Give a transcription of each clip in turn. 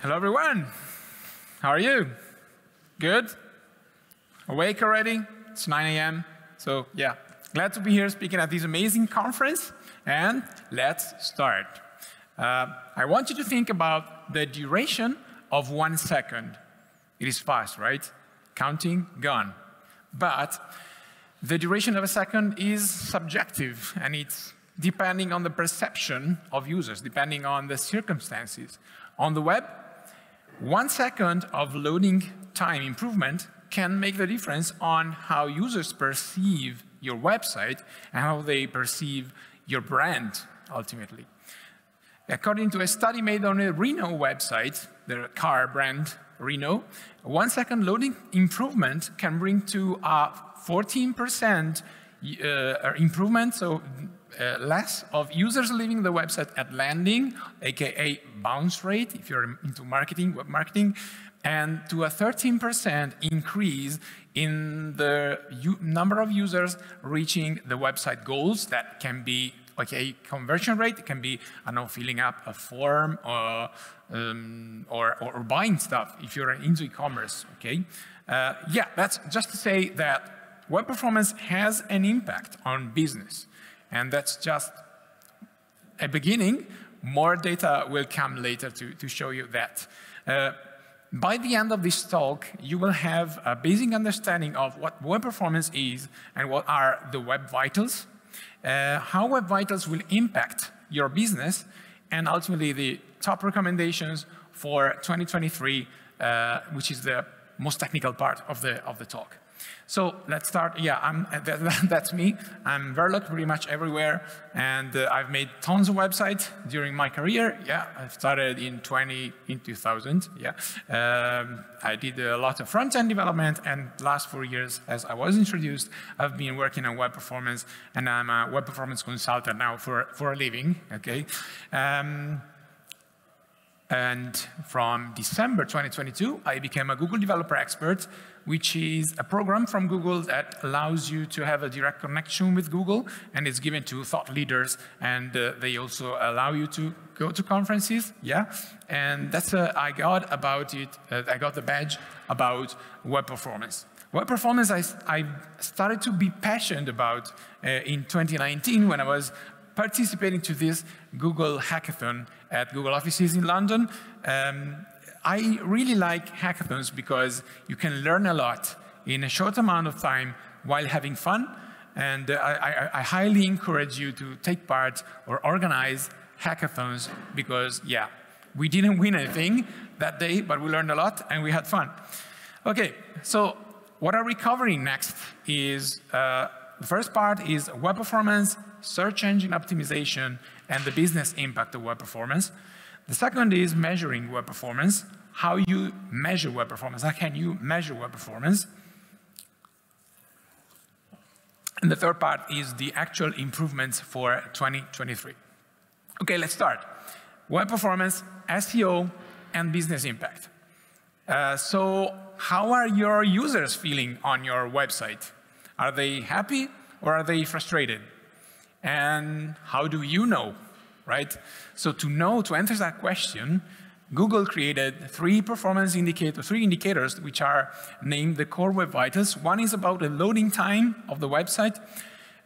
Hello, everyone. How are you? Good? Awake already? It's 9 a.m. So, yeah, glad to be here speaking at this amazing conference. And let's start. I want you to think about the duration of 1 second. It is fast, right? Counting, gone. But the duration of a second is subjective, and it's depending on the perception of users, depending on the circumstances. On the web, 1 second of loading time improvement can make the difference on how users perceive your website and how they perceive your brand, ultimately. According to a study made on a Renault website, the car brand Renault, 1 second loading improvement can bring to a 14% improvement, so less of users leaving the website at landing, aka bounce rate, if you're into marketing, web marketing, and to a 13% increase in the number of users reaching the website goals. That can be like a conversion rate, it can be, I don't know, filling up a form or buying stuff if you're into e-commerce, okay? Yeah, that's just to say that web performance has an impact on business. And that's just a beginning. More data will come later to show you that. By the end of this talk, you will have a basic understanding of what web performance is and what are the web vitals, how web vitals will impact your business, and ultimately the top recommendations for 2023, which is the most technical part of the talk. So let's start. Yeah, that's me. I'm Verlicchi pretty much everywhere, and I've made tons of websites during my career. Yeah, I started in 2000. Yeah, I did a lot of front-end development, and last 4 years, as I was introduced, I've been working on web performance, and I'm a web performance consultant now for a living. Okay. And from December 2022, I became a Google Developer Expert, which is a program from Google that allows you to have a direct connection with Google, and it's given to thought leaders, and they also allow you to go to conferences, yeah? And that's, I got the badge about web performance. Web performance, I started to be passionate about in 2019 when I was participating to this Google hackathon at Google offices in London. I really like hackathons because you can learn a lot in a short amount of time while having fun. And I highly encourage you to take part or organize hackathons because, yeah, we didn't win anything that day, but we learned a lot and we had fun. Okay, so what are we covering next is the first part is web performance, search engine optimization, and the business impact of web performance. The second is measuring web performance, how you measure web performance, how can you measure web performance. And the third part is the actual improvements for 2023. Okay, let's start. Web performance, SEO, and business impact. So how are your users feeling on your website? Are they happy or are they frustrated? And how do you know, right? So to answer that question, Google created three indicators which are named the core web vitals. One is about the loading time of the website.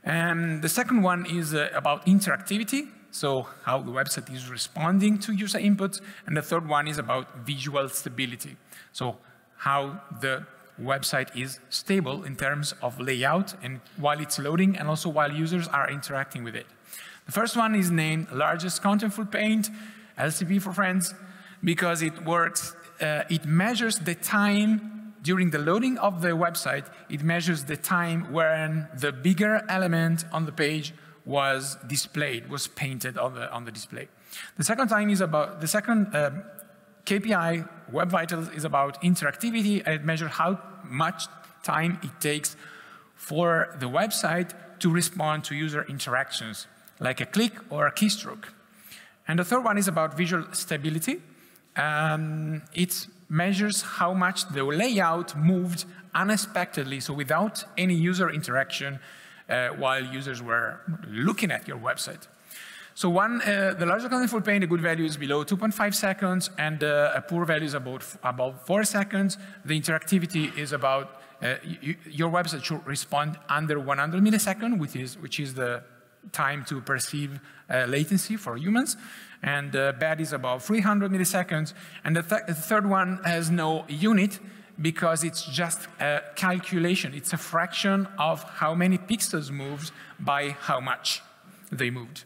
And the second one is about interactivity, so how the website is responding to user inputs. And the third one is about visual stability, so how the website is stable in terms of layout and while it's loading and also while users are interacting with it. The first one is named largest contentful paint, LCP for friends, because it works, it measures the time during the loading of the website. It measures the time when the bigger element on the page was displayed, was painted on the display. The second time is about, the second KPI, Web Vitals, is about interactivity, and it measures how much time it takes for the website to respond to user interactions, like a click or a keystroke. And the third one is about visual stability. It measures how much the layout moved unexpectedly, so without any user interaction while users were looking at your website. So the larger contentful pane, the good value is below 2.5 seconds, and a poor value is about 4 seconds. The interactivity is about, your website should respond under 100 milliseconds, which is the time to perceive latency for humans. And bad is about 300 milliseconds. And the third one has no unit, because it's just a calculation. It's a fraction of how many pixels moved by how much they moved.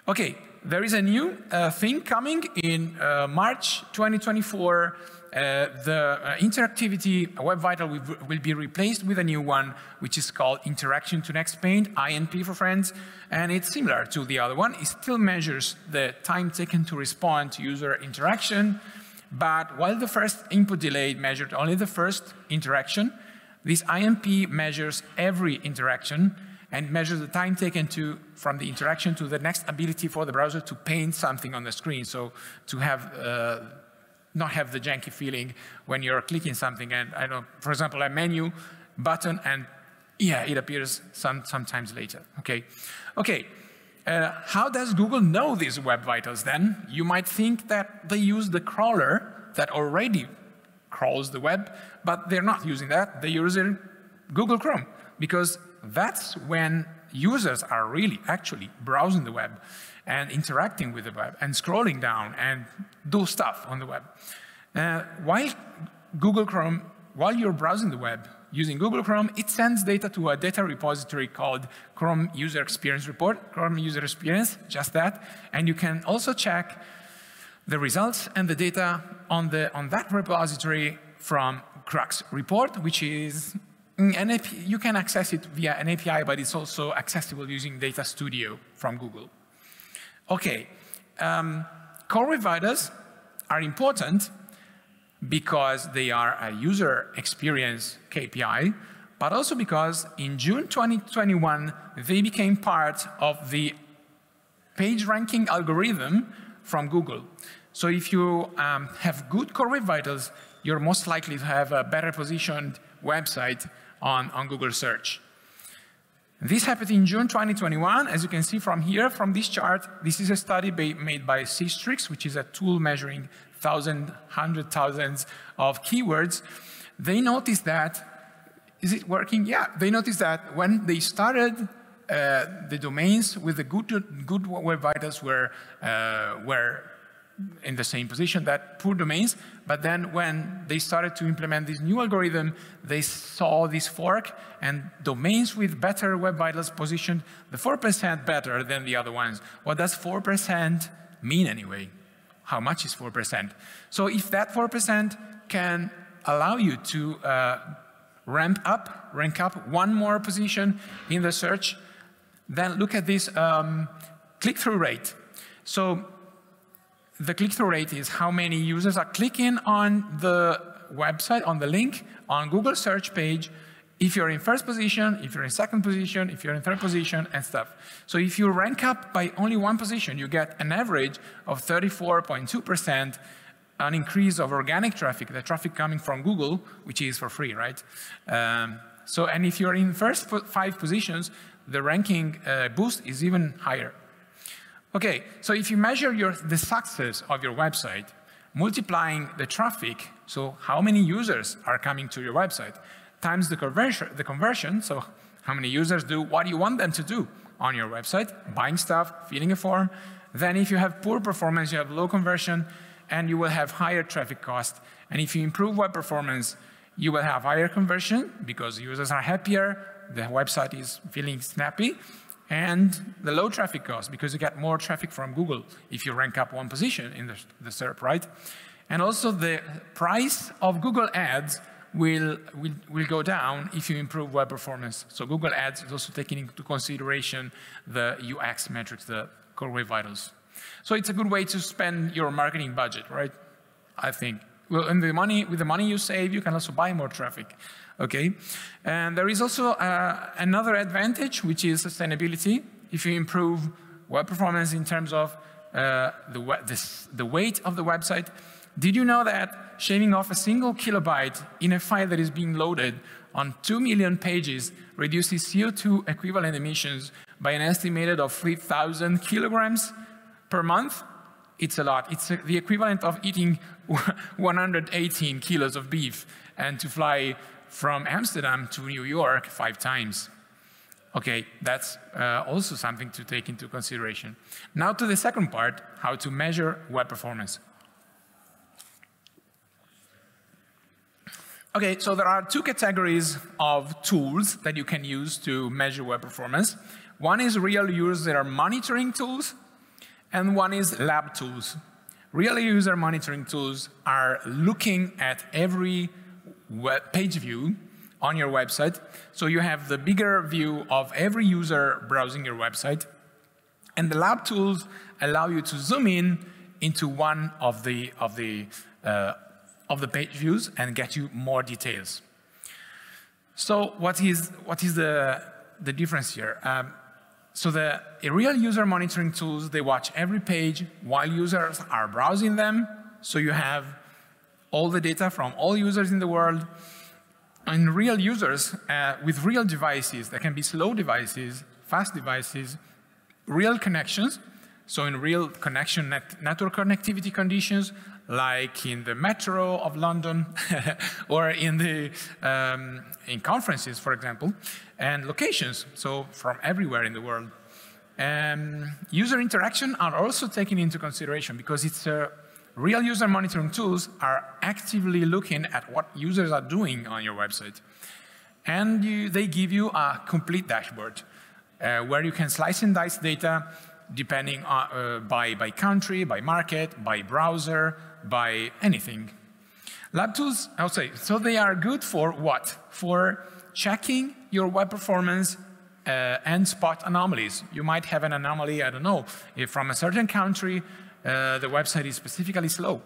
Okay, there is a new thing coming in March 2024. The interactivity Web Vital will be replaced with a new one, which is called Interaction to Next Pane, INP for friends. And it's similar to the other one. It still measures the time taken to respond to user interaction. But while the first input delay measured only the first interaction, this INP measures every interaction and measures the time taken from the interaction to the next ability for the browser to paint something on the screen. So to have not have the janky feeling when you're clicking something and, I don't know, for example, a menu button, and yeah, it appears sometimes later. Okay. Okay. How does Google know these Web Vitals then? You might think that they use the crawler that already crawls the web, but they're not using that. They're using Google Chrome, because that's when users are really actually browsing the web and interacting with the web and scrolling down and do stuff on the web. While you're browsing the web using Google Chrome, it sends data to a data repository called Chrome User Experience Report, Chrome User Experience, just that. And you can also check the results and the data on that repository from Crux Report, which is an API. You can access it via an API, but it's also accessible using Data Studio from Google. Okay, core Web Vitals are important because they are a user experience KPI, but also because in June 2021, they became part of the page ranking algorithm from Google. So if you have good core Web Vitals, you're most likely to have a better positioned website on Google search. This happened in June 2021. As you can see from here, from this chart, this is a study made by Systrix, which is a tool measuring hundred thousands of keywords. They noticed that, is it working? Yeah, they noticed that when they started, the domains with the good Web Vitals were in the same position that poor domains, but then when they started to implement this new algorithm, they saw this fork, and domains with better Web Vitals positioned the 4% better than the other ones. What does 4% mean anyway? How much is 4%? So if that 4% can allow you to rank up one more position in the search, then look at this click-through rate. So the click-through rate is how many users are clicking on the website, on the link, on Google search page, if you're in first position, if you're in second position, if you're in third position, and stuff. So if you rank up by only one position, you get an average of 34.2%, an increase of organic traffic, the traffic coming from Google, which is for free, right? And if you're in first 5 positions, the ranking boost is even higher. Okay, so if you measure the success of your website, multiplying the traffic, so how many users are coming to your website, times the conversion, so how many users do what you want them to do on your website, buying stuff, filling a form. Then if you have poor performance, you have low conversion, and you will have higher traffic cost. And if you improve web performance, you will have higher conversion because users are happier, the website is feeling snappy, and the low traffic cost because you get more traffic from Google if you rank up one position in the SERP, right? And also the price of Google Ads will go down if you improve web performance. So Google Ads is also taking into consideration the UX metrics, the core Web Vitals. So it's a good way to spend your marketing budget, right? I think. Well, and with the money you save, you can also buy more traffic. Okay, and there is also another advantage, which is sustainability. If you improve web performance in terms of the weight of the website, did you know that shaving off a single kilobyte in a file that is being loaded on 2 million pages reduces CO2 equivalent emissions by an estimated of 3,000 kilograms per month. It's a lot. It's the equivalent of eating 118 kilos of beef and to fly from Amsterdam to New York 5 times. Okay, that's also something to take into consideration. Now to the second part, how to measure web performance. Okay, so there are 2 categories of tools that you can use to measure web performance. One is real user monitoring tools, and one is lab tools. Real user monitoring tools are looking at every web page view on your website. So you have the bigger view of every user browsing your website. And the lab tools allow you to zoom in into one of the page views and get you more details. So what is the difference here? So the real user monitoring tools, they watch every page while users are browsing them. So you have all the data from all users in the world. And real users with real devices, that can be slow devices, fast devices, real connections. So in real connection, network connectivity conditions, like in the metro of London or in conferences, for example, and locations, so from everywhere in the world. User interaction are also taken into consideration because it's real user monitoring tools are actively looking at what users are doing on your website. And they give you a complete dashboard where you can slice and dice data depending on, by country, by market, by browser, by anything. Lab tools, I'll say, so they are good for what? For checking your web performance and spot anomalies. You might have an anomaly, I don't know, if from a certain country the website is specifically slow.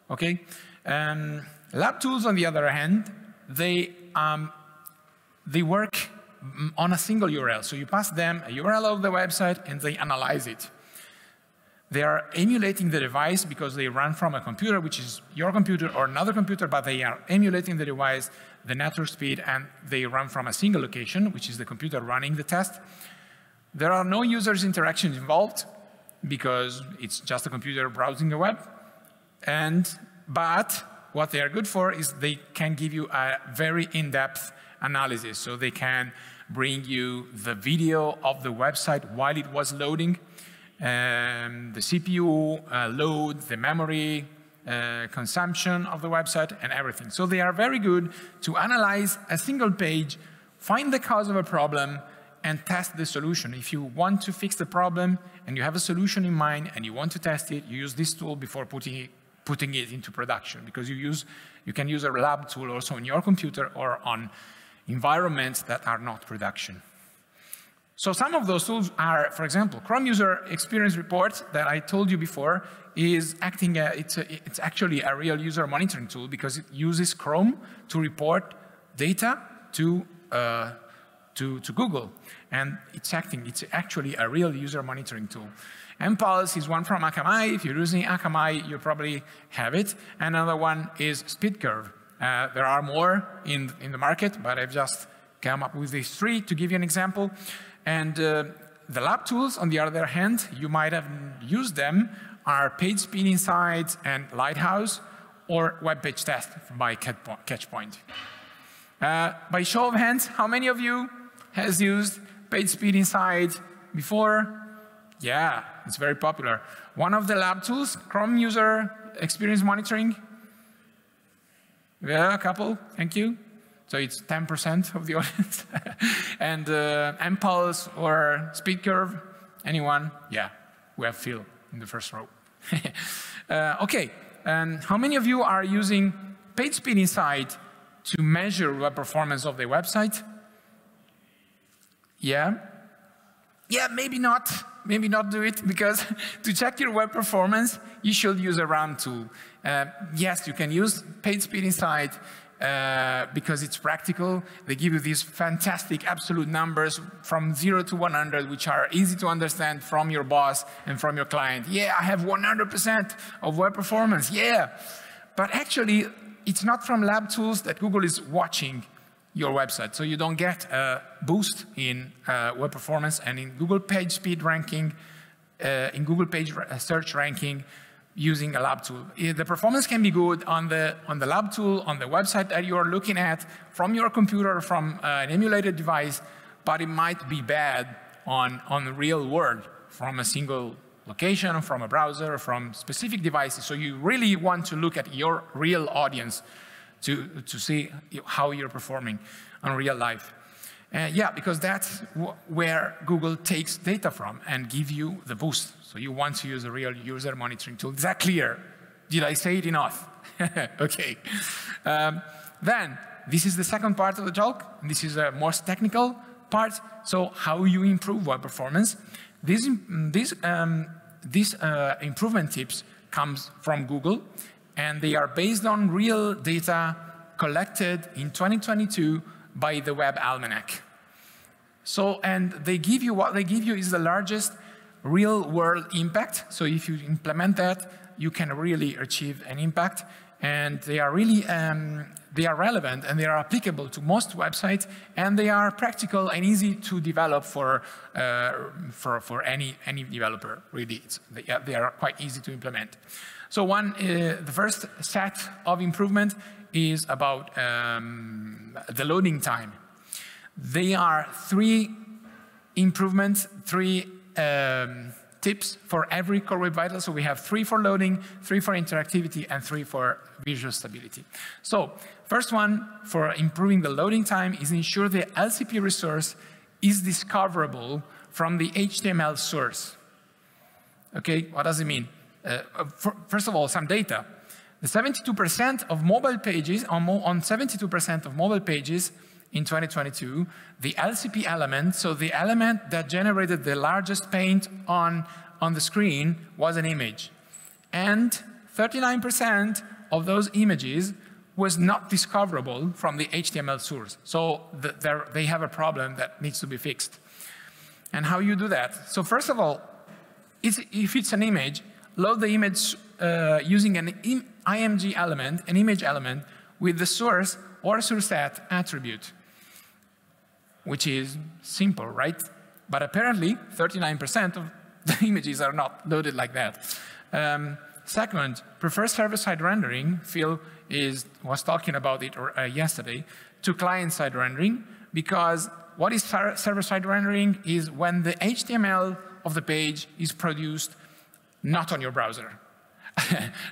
Okay? Lab tools, on the other hand, they work on a single URL. So you pass them a URL of the website and they analyze it. They are emulating the device because they run from a computer, which is your computer or another computer, but they are emulating the device, the network speed, and they run from a single location, which is the computer running the test. There are no users' interactions involved because it's just a computer browsing the web. But what they are good for is they can give you a very in-depth analysis. So they can bring you the video of the website while it was loading, the CPU load, the memory consumption of the website, and everything. So they are very good to analyze a single page, find the cause of a problem, and test the solution. If you want to fix the problem and you have a solution in mind and you want to test it, you use this tool before putting it into production, because you can use a lab tool also on your computer or on environments that are not production. So some of those tools are, for example, Chrome User Experience Report that I told you before is acting, it's actually a real user monitoring tool because it uses Chrome to report data to Google. And it's actually a real user monitoring tool. Mpulse is one from Akamai. If you're using Akamai, you probably have it. Another one is SpeedCurve. There are more in the market, but I've just come up with these 3 to give you an example. And the lab tools, on the other hand, you might have used them, are PageSpeed Insights and Lighthouse, or Web Page Test by Catchpoint. By show of hands, how many of you has used PageSpeed Insights before? Yeah, it's very popular. One of the lab tools, Chrome User Experience Monitoring. Yeah, a couple, thank you. So it's 10% of the audience. And Mpulse or SpeedCurve, anyone? Yeah, we have Phil in the first row. Okay, and how many of you are using PageSpeed Insight to measure web performance of the website? Yeah? Yeah, maybe not. Maybe not do it, because to check your web performance, you should use a run tool. Yes, you can use PageSpeed Insight because it's practical. They give you these fantastic absolute numbers from 0 to 100, which are easy to understand from your boss and from your client. Yeah, I have 100% of web performance, yeah. But actually, it's not from lab tools that Google is watching your website. So you don't get a boost in web performance and in Google page speed ranking, in Google page search ranking using a lab tool. The performance can be good on the lab tool, on the website that you're looking at, from your computer, from an emulated device, but it might be bad on the real world, from a single location, from a browser, from specific devices. So you really want to look at your real audience to see how you're performing on real life. Yeah, because that's where Google takes data from and give you the boost. So you want to use a real user monitoring tool. Is that clear? Did I say it enough? Okay. Then, this is the second part of the talk. This is a most technical part. So how you improve web performance. These improvement tips comes from Google, and they are based on real data collected in 2022 by the Web Almanac. So, and they give you, what they give you is the largest real world impact. So if you implement that, you can really achieve an impact. And they are really, they are relevant and they are applicable to most websites, and they are practical and easy to develop for any developer, really. They are quite easy to implement. So the first set of improvement is about the loading time. There are 3 improvements, 3 tips for every Core Web Vital. So we have 3 for loading, 3 for interactivity, and 3 for visual stability. So first one for improving the loading time is ensure the LCP resource is discoverable from the HTML source. Okay, what does it mean? First of all, some data. The 72% of mobile pages, on 72% of mobile pages in 2022, the LCP element, so the element that generated the largest paint on the screen, was an image. And 39% of those images was not discoverable from the HTML source. So they have a problem that needs to be fixed. And how you do that? So first of all, if it's an image, load the image using an IMG element, an image element, with the source or source set attribute, which is simple, right? But apparently, 39% of the images are not loaded like that. Second, prefer server-side rendering. Phil was talking about it yesterday, to client-side rendering, because what is server-side rendering is when the HTML of the page is produced not on your browser,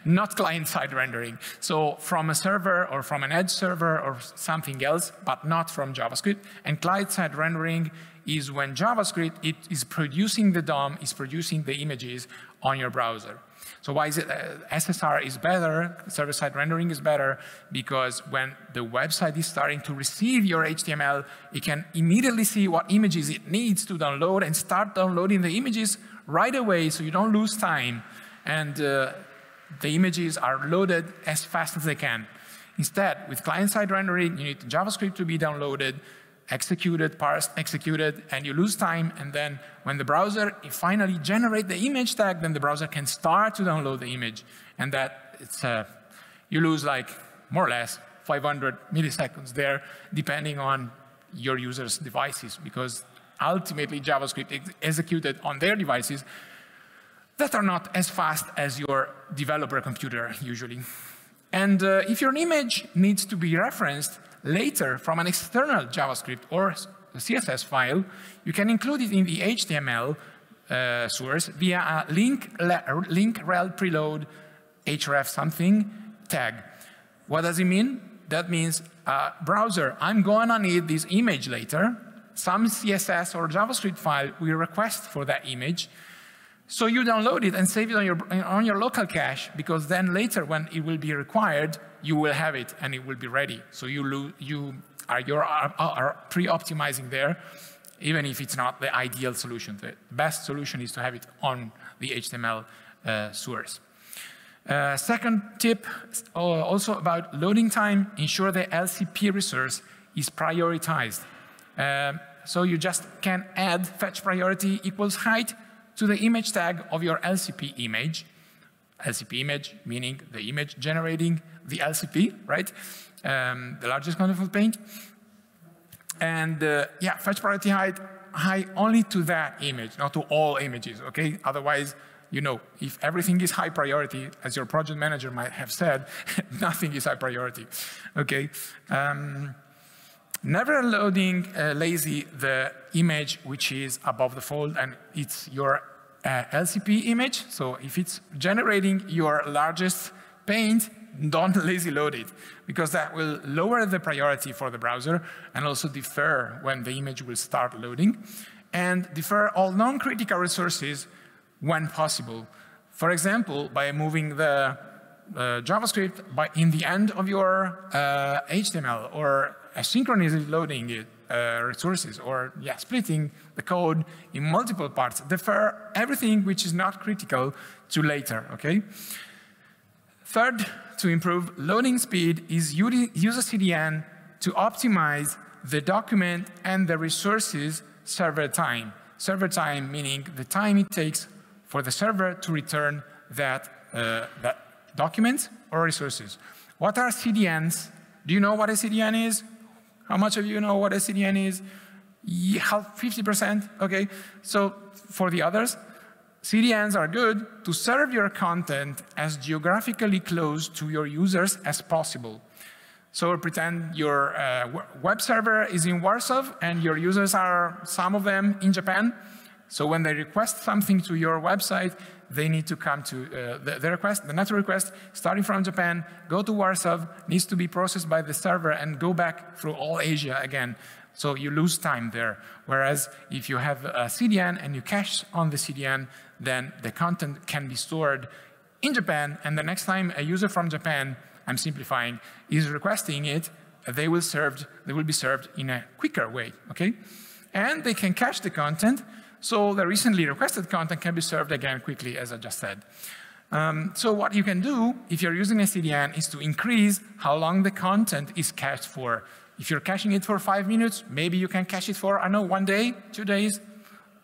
not client-side rendering. So from a server or from an edge server or something else, but not from JavaScript. And client-side rendering is when JavaScript is producing the DOM, is producing the images on your browser. So why is it SSR is better, server-side rendering is better? Because when the website is starting to receive your HTML, it can immediately see what images it needs to download and start downloading the images right away, so you don't lose time. And the images are loaded as fast as they can. Instead, with client-side rendering, you need JavaScript to be downloaded, executed, parsed, executed, and you lose time. And then when the browser finally generates the image tag, then the browser can start to download the image. And that you lose like more or less 500 milliseconds there, depending on your user's devices, because ultimately JavaScript is executed on their devices that are not as fast as your developer computer usually. And if your image needs to be referenced later from an external JavaScript or CSS file, you can include it in the HTML source via a link rel preload href something tag. What does it mean? That means, browser, I'm going to need this image later. Some CSS or JavaScript file will request for that image. So you download it and save it on your local cache, because then later when it will be required, you will have it and it will be ready. So you are pre-optimizing there, even if it's not the ideal solution. The best solution is to have it on the HTML source. Second tip, also about loading time, ensure the LCP resource is prioritized. So you just can add fetch priority equals height to the image tag of your LCP image. LCP image, meaning the image generating the LCP, right? The largest contentful paint. And yeah, fetch priority high only to that image, not to all images, okay? Otherwise, you know, if everything is high priority, as your project manager might have said, nothing is high priority, okay? Never loading lazy the image which is above the fold, and it's your LCP image. So if it's generating your largest paint, don't lazy load it, because that will lower the priority for the browser and also defer when the image will start loading, and defer all non-critical resources when possible. For example, by moving the JavaScript in the end of your HTML, or asynchronously loading it, resources, or yeah, splitting the code in multiple parts. Defer everything which is not critical to later, okay? Third, to improve loading speed is use a CDN to optimize the document and the resources server time. Server time meaning the time it takes for the server to return that document or resources. What are CDNs? Do you know what a CDN is? How much of you know what a CDN is? Yeah, 50%, okay. So for the others, CDNs are good to serve your content as geographically close to your users as possible. So pretend your web server is in Warsaw and your users are, some of them, in Japan. So when they request something to your website, they need to come to the net request starting from Japan, go to Warsaw, needs to be processed by the server and go back through all Asia again. So you lose time there. Whereas if you have a CDN and you cache on the CDN, then the content can be stored in Japan, and the next time a user from Japan, I'm simplifying, is requesting it, they will be served in a quicker way, okay? And they can cache the content, so the recently requested content can be served again quickly, as I just said. So what you can do, if you're using a CDN, is to increase how long the content is cached for. If you're caching it for 5 minutes, maybe you can cache it for, I don't know, 1 day, 2 days,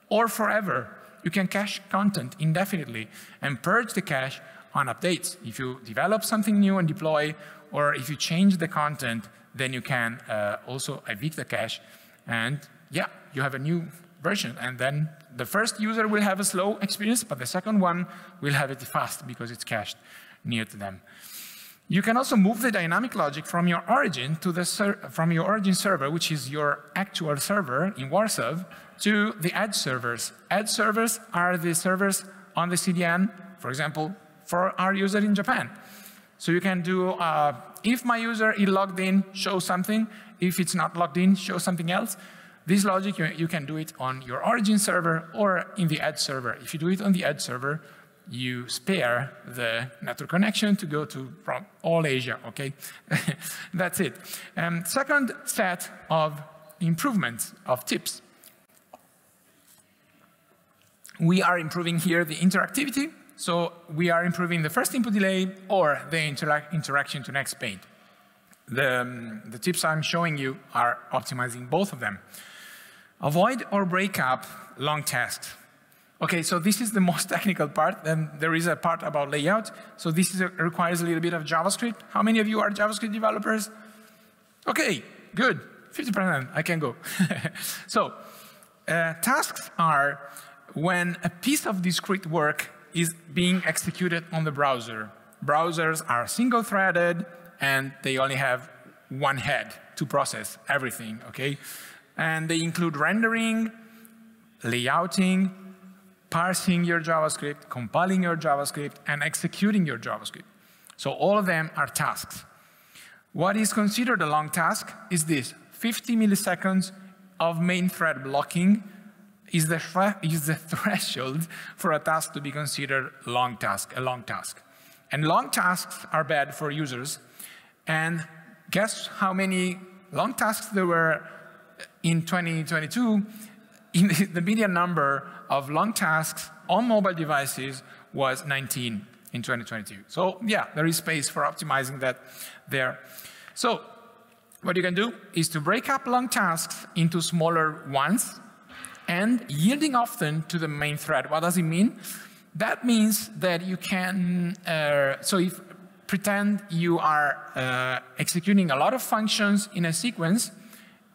or forever. You can cache content indefinitely and purge the cache on updates. If you develop something new and deploy, or if you change the content, then you can also evict the cache, and yeah, you have a new version. And then the first user will have a slow experience, but the second one will have it fast because it's cached near to them. You can also move the dynamic logic from your origin to from your origin server, which is your actual server in Warsaw, to the edge servers. Edge servers are the servers on the CDN, for example, for our user in Japan. So you can do, if my user is logged in, show something. If it's not logged in, show something else. This logic, you can do it on your origin server or in the edge server. If you do it on the edge server, you spare the network connection to go to from all Asia, okay? That's it. Second set of improvements, of tips. We are improving here the interactivity. So we are improving the first input delay or the interaction to next paint. The tips I'm showing you are optimizing both of them. Avoid or break up long tasks. Okay, so this is the most technical part. Then there is a part about layout. So this requires a little bit of JavaScript. How many of you are JavaScript developers? Okay, good. 50%, I can go. So tasks are when a piece of discrete work is being executed on the browser. Browsers are single-threaded, and they only have one head to process everything, okay? And they include rendering, layouting, parsing your JavaScript, compiling your JavaScript, and executing your JavaScript. So all of them are tasks. What is considered a long task is this: 50 milliseconds of main thread blocking is the threshold for a task to be considered a long task. And long tasks are bad for users. And guess how many long tasks there were in 2022? The median number of long tasks on mobile devices was 19 in 2022. So yeah, there is space for optimizing that there. So what you can do is to break up long tasks into smaller ones and yielding often to the main thread. What does it mean? That means that you can, so if pretend you are executing a lot of functions in a sequence,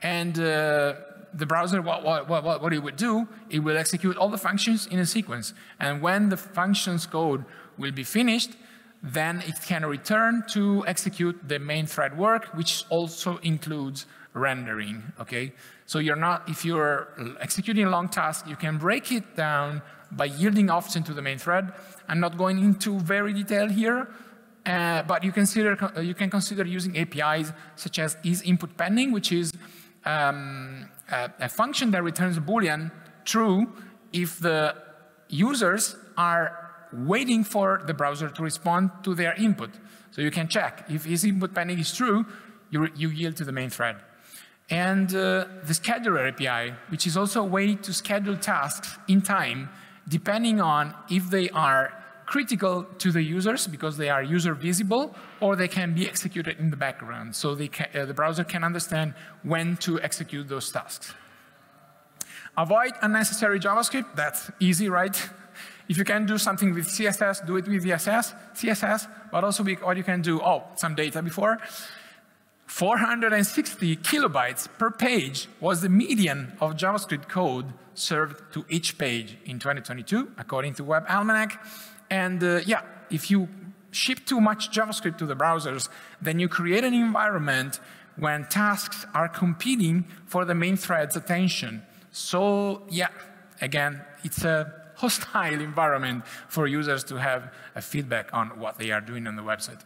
And the browser, what it would do, it will execute all the functions in a sequence. And when the functions code will be finished, then it can return to execute the main thread work, which also includes rendering, okay? So if you're executing a long task, you can break it down by yielding often to the main thread. I'm not going into very detail here, but you can consider using APIs such as isInputPending, which is a function that returns a Boolean true if the users are waiting for the browser to respond to their input. So you can check if isInputPending is true, you yield to the main thread. And the scheduler API, which is also a way to schedule tasks in time, depending on if they are critical to the users because they are user visible, or they can be executed in the background. So the browser can understand when to execute those tasks. Avoid unnecessary JavaScript. That's easy, right? If you can do something with CSS, do it with CSS, but also what you can do, some data before. 460 kilobytes per page was the median of JavaScript code served to each page in 2022, according to Web Almanac. And if you ship too much JavaScript to the browsers, then you create an environment when tasks are competing for the main thread's attention. So again, it's a hostile environment for users to have a feedback on what they are doing on the website.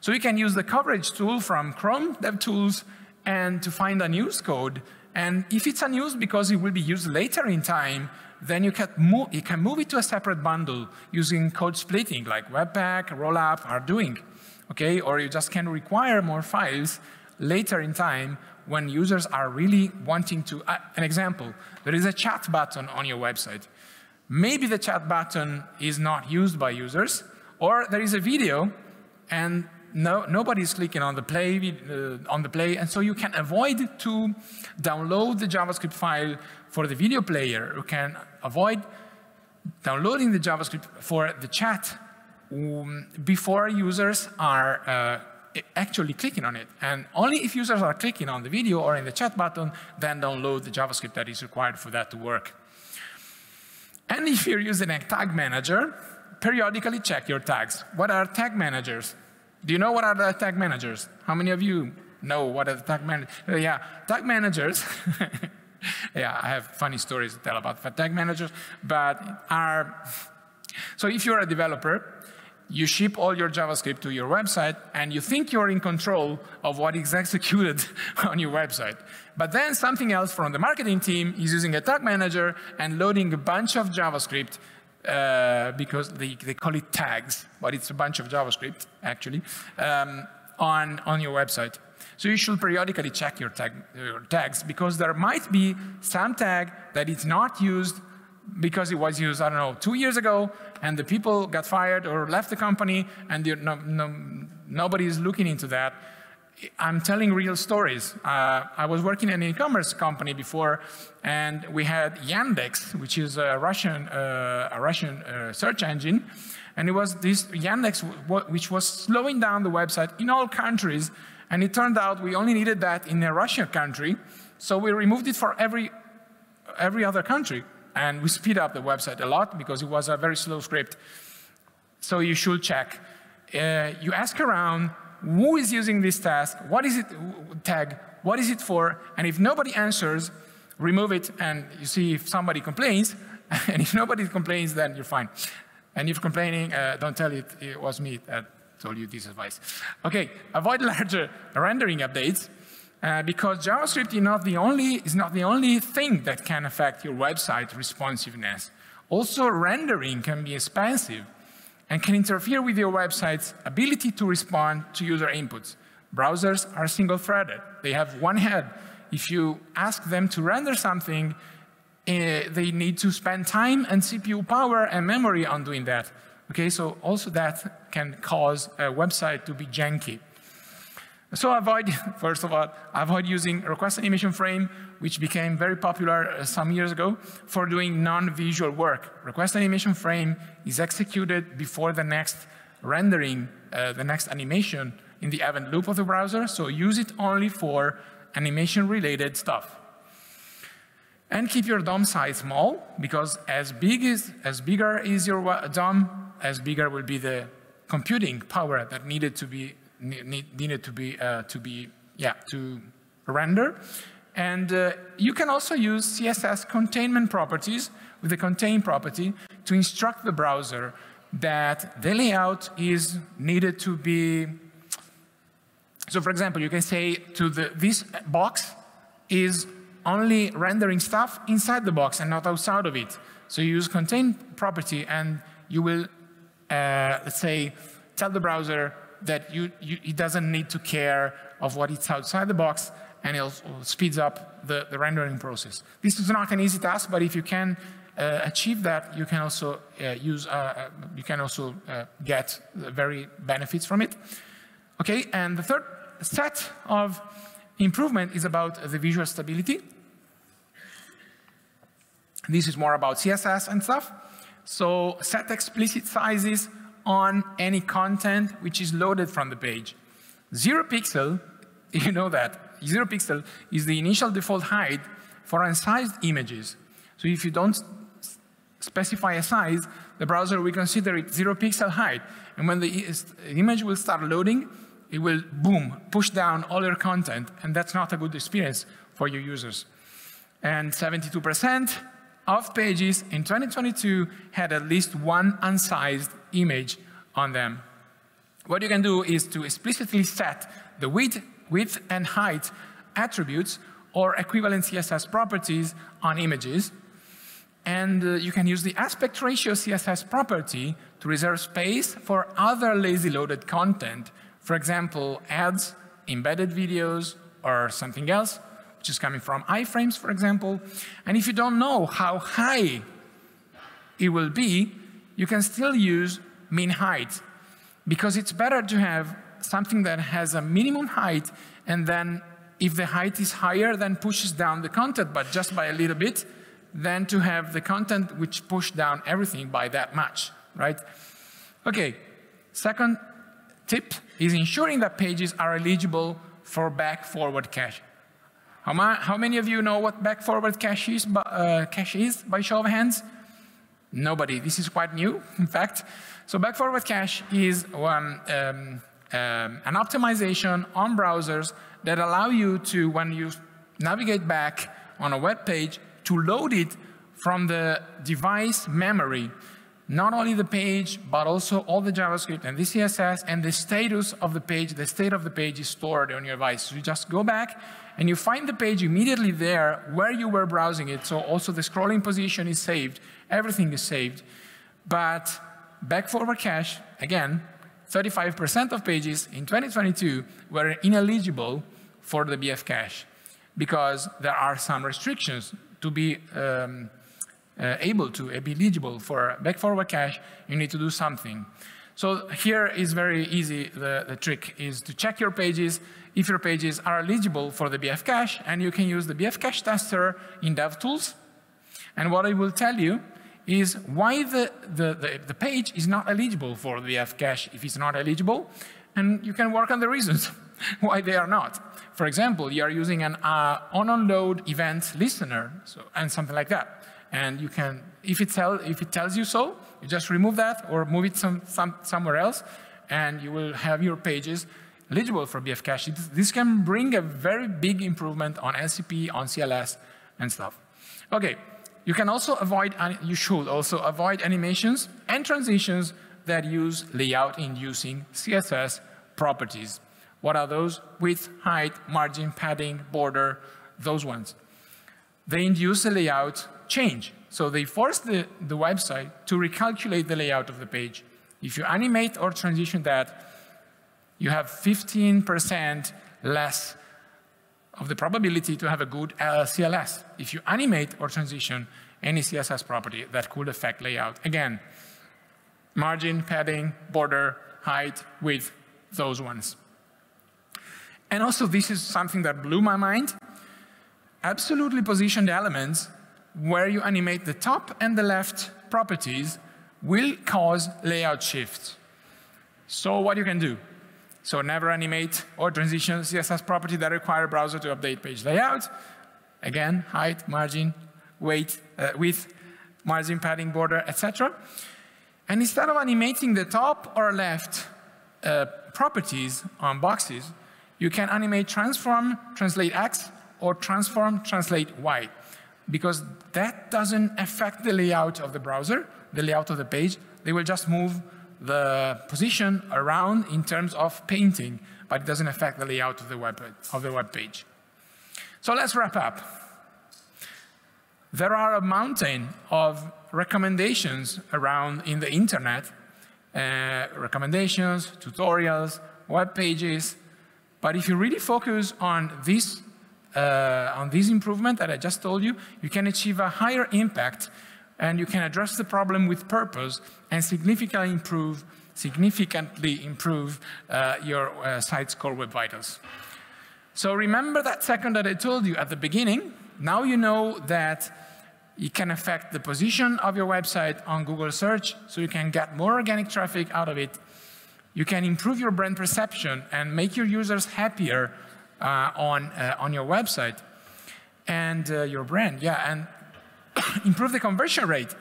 So you can use the coverage tool from Chrome DevTools and to find unused code. And if it's unused because it will be used later in time, then you can move it to a separate bundle using code splitting like Webpack, Rollup are doing. Okay? Or you just can require more files later in time when users are really wanting to. An example, there is a chat button on your website. Maybe the chat button is not used by users, or there is a video and nobody's clicking on the play, and so you can avoid to download the JavaScript file for the video player. You can avoid downloading the JavaScript for the chat before users are actually clicking on it. And only if users are clicking on the video or in the chat button, then download the JavaScript that is required for that to work. And if you're using a tag manager, periodically check your tags. What are tag managers? Do you know what are the tag managers? How many of you know what are the tag managers? Tag managers. I have funny stories to tell about tag managers, but so if you're a developer, you ship all your JavaScript to your website, and you think you're in control of what is executed on your website. But then something else from the marketing team is using a tag manager and loading a bunch of JavaScript because they call it tags, but it's a bunch of JavaScript, actually, on your website. So you should periodically check your tags, because there might be some tag that is not used because it was used, I don't know, 2 years ago, and the people got fired or left the company, and nobody is looking into that. I'm telling real stories. I was working in an e-commerce company before, and we had Yandex, which is a Russian search engine, and it was this Yandex which was slowing down the website in all countries, and it turned out we only needed that in a Russian country, so we removed it for every other country. And we speed up the website a lot because it was a very slow script. So you should check. You ask around, who is using this task? What is it tag? What is it for? And if nobody answers, remove it, and you see if somebody complains. And if nobody complains, then you're fine. And if complaining, don't tell it was me that told you this advice. Okay, avoid larger rendering updates. Because JavaScript is not the only thing that can affect your website responsiveness. Also, rendering can be expensive and can interfere with your website's ability to respond to user inputs. Browsers are single-threaded. They have one head. If you ask them to render something, they need to spend time and CPU power and memory on doing that. Okay, so also that can cause a website to be janky. So first of all, avoid using request animation frame, which became very popular some years ago for doing non-visual work. Request animation frame is executed before the next rendering, the next animation in the event loop of the browser. So use it only for animation-related stuff. And keep your DOM size small, because as bigger is your DOM, as bigger will be the computing power that needed to render. And you can also use CSS containment properties with the contain property to instruct the browser that the layout is needed to be. So for example, you can say to this box is only rendering stuff inside the box and not outside of it. So you use contain property and you will, let's say, tell the browser that it doesn't need to care of what is outside the box, and it speeds up the rendering process. This is not an easy task, but if you can achieve that, you can also get very benefits from it. Okay, and the third set of improvement is about the visual stability. This is more about CSS and stuff. So set explicit sizes on any content which is loaded from the page. 0 pixel, you know that, 0 pixel is the initial default height for unsized images. So if you don't specify a size, the browser will consider it 0 pixel height. And when the image will start loading, it will, boom, push down all your content. And that's not a good experience for your users. And 72% of pages in 2022 had at least one unsized image on them. What you can do is to explicitly set the width and height attributes or equivalent CSS properties on images. And you can use the aspect ratio CSS property to reserve space for other lazy loaded content. For example, ads, embedded videos, or something else, which is coming from iframes, for example. And if you don't know how high it will be, you can still use min height, because it's better to have something that has a minimum height, and then if the height is higher, then pushes down the content, but just by a little bit, than to have the content which push down everything by that much, right? Okay, second tip is ensuring that pages are eligible for back-forward cache. How many of you know what back-forward cache is by show of hands? Nobody. This is quite new, in fact. So back-forward cache is an optimization on browsers that allow you to, when you navigate back on a web page, to load it from the device memory. Not only the page, but also all the JavaScript and the CSS and the status of the page. The state of the page is stored on your device. So you just go back and you find the page immediately there where you were browsing it. So also the scrolling position is saved. Everything is saved. But back-forward cache, again, 35% of pages in 2022 were ineligible for the BF cache because there are some restrictions to be able to be eligible for back-forward cache. You need to do something. So here is very easy. The trick is to check your pages if your pages are eligible for the BF cache, and you can use the BF cache tester in DevTools. And what I will tell you is why the page is not eligible for the BF cache if it's not eligible, and you can work on the reasons why they are not. For example, you are using an on-load event listener, and something like that. And you can, if it tells you so, you just remove that or move it somewhere else, and you will have your pages eligible for BF cache. This can bring a very big improvement on LCP, on CLS, and stuff. Okay, you can also avoid, you should also avoid animations and transitions that use layout-inducing CSS properties. What are those? Width, height, margin, padding, border, those ones. They induce a layout change. So they force the website to recalculate the layout of the page. If you animate or transition that, you have 15% less of the probability to have a good CLS. If you animate or transition any CSS property that could affect layout. Again, margin, padding, border, height, width, those ones. And also, this is something that blew my mind. Absolutely positioned elements where you animate the top and the left properties will cause layout shifts. So what you can do? So never animate or transition CSS property that require browser to update page layout. Again, height, margin, width, margin, padding, border, etc. And instead of animating the top or left properties on boxes, you can animate transform, translate X, or transform, translate Y, because that doesn't affect the layout of the browser, the layout of the page. They will just move the position around in terms of painting, but it doesn't affect the layout of the web page. So let's wrap up. There are a mountain of recommendations around in the internet, recommendations, tutorials, web pages. But if you really focus on this improvement that I just told you, you can achieve a higher impact, and you can address the problem with purpose and significantly improve your site's core web vitals. So remember that second that I told you at the beginning. Now you know that it can affect the position of your website on Google search, so you can get more organic traffic out of it. You can improve your brand perception and make your users happier on your website and your brand, and improve the conversion rate.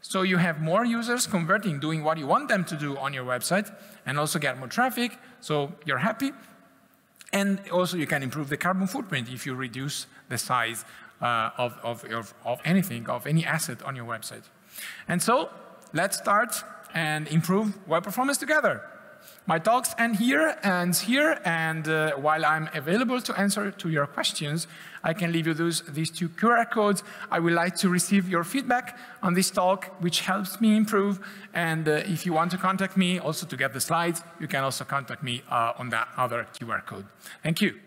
So you have more users converting, doing what you want them to do on your website, and also get more traffic, so you're happy. And also you can improve the carbon footprint if you reduce the size of anything, of any asset on your website. And so let's start and improve web performance together. My talks ends here, and while I'm available to answer to your questions, I can leave you these two QR codes. I would like to receive your feedback on this talk, which helps me improve. And if you want to contact me also to get the slides, you can also contact me on that other QR code. Thank you.